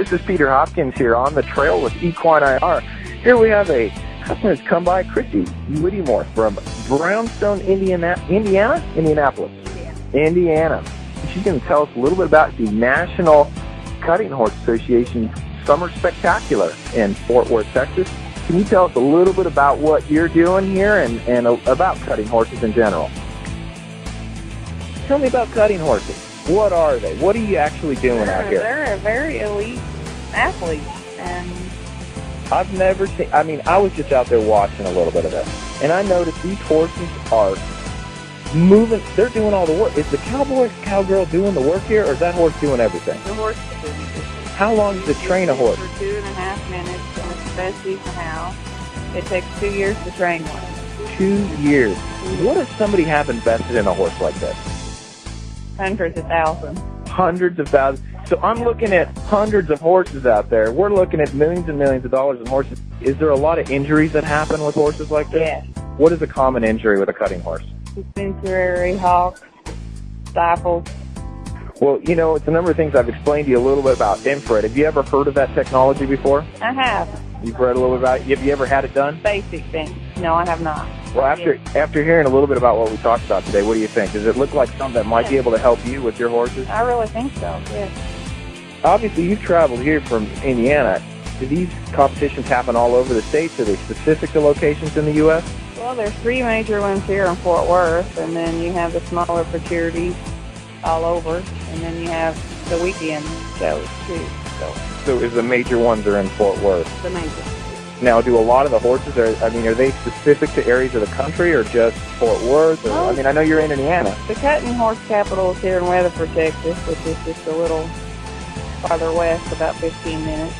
This is Peter Hopkins here on the trail with Equine IR. Here we have a customer that's come by, Christy Whittemore from Brownstone, Indianapolis. Indiana. She's going to tell us a little bit about the National Cutting Horse Association Summer Spectacular in Fort Worth, Texas. Can you tell us a little bit about what you're doing here and about cutting horses in general? Tell me about cutting horses. What are they? What are you actually doing out here? They're a very elite athlete, and I've never seen, I was just out there watching a little bit of this, and I noticed these horses are moving, they're doing all the work. Is the cowgirl doing the work here, or is that horse doing everything? the horse is doing everything. How long does it train a horse? For 2.5 minutes, and it's the best you can have. It takes 2 years to train one. 2 years. What does somebody have invested in a horse like this? Hundreds of thousands. Hundreds of thousands. So I'm looking at hundreds of horses out there. We're looking at millions and millions of dollars in horses. Is there a lot of injuries that happen with horses like this? Yes. What is a common injury with a cutting horse? Suspensory, hocks, stifles. Well, you know, it's a number of things. I've explained to you a little bit about infrared. Have you ever heard of that technology before? I have. You've read a little bit about it. Have you ever had it done? Basic things. No, I have not. Well, after hearing a little bit about what we talked about today, what do you think? Does it look like something that might be able to help you with your horses? I really think so, yes. Obviously, you've traveled here from Indiana. Do these competitions happen all over the states? Are they specific to locations in the U.S.? Well, there's 3 major ones here in Fort Worth, and then you have the smaller futurities all over, and then you have the weekend shows, too. So is the major ones are in Fort Worth? The major. Now, do a lot of the horses, are they specific to areas of the country or just Fort Worth? Or, I know you're in Indiana. The cutting horse capital is here in Weatherford, Texas, which is just a little farther west, about 15 minutes.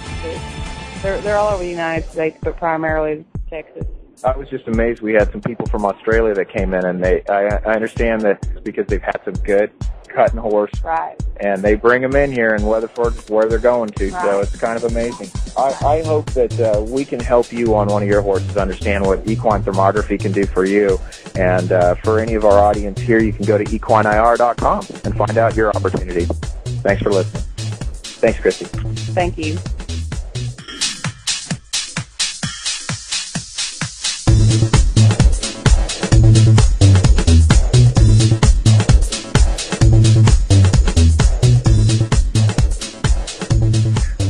They're all over the United States, but primarily Texas. I was just amazed. We had some people from Australia that came in, and I understand that it's because they've had some good cutting horse. Right. And they bring them in here in Weatherford where they're going to, right. So it's kind of amazing. I hope that we can help you on one of your horses understand what equine thermography can do for you. And for any of our audience here, you can go to equineir.com and find out your opportunity. Thanks for listening. Thanks, Christy. Thank you.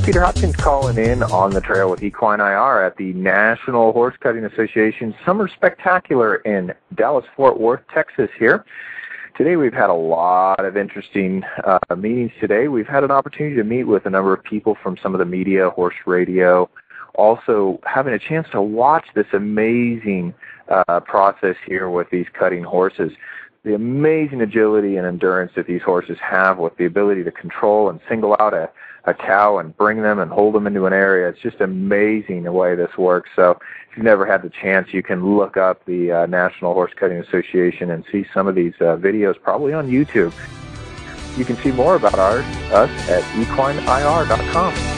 Peter Hopkins calling in on the trail with Equine IR at the National Horse Cutting Association Summer Spectacular in Dallas-Fort Worth, Texas here. Today we've had a lot of interesting meetings today. We've had an opportunity to meet with a number of people from some of the media, horse radio, also having a chance to watch this amazing process here with these cutting horses. The amazing agility and endurance that these horses have with the ability to control and single out a cow and bring them and hold them into an area. It's just amazing the way this works. So if you've never had the chance, you can look up the National Horse Cutting Association and see some of these videos, probably on YouTube. You can see more about us at equineir.com.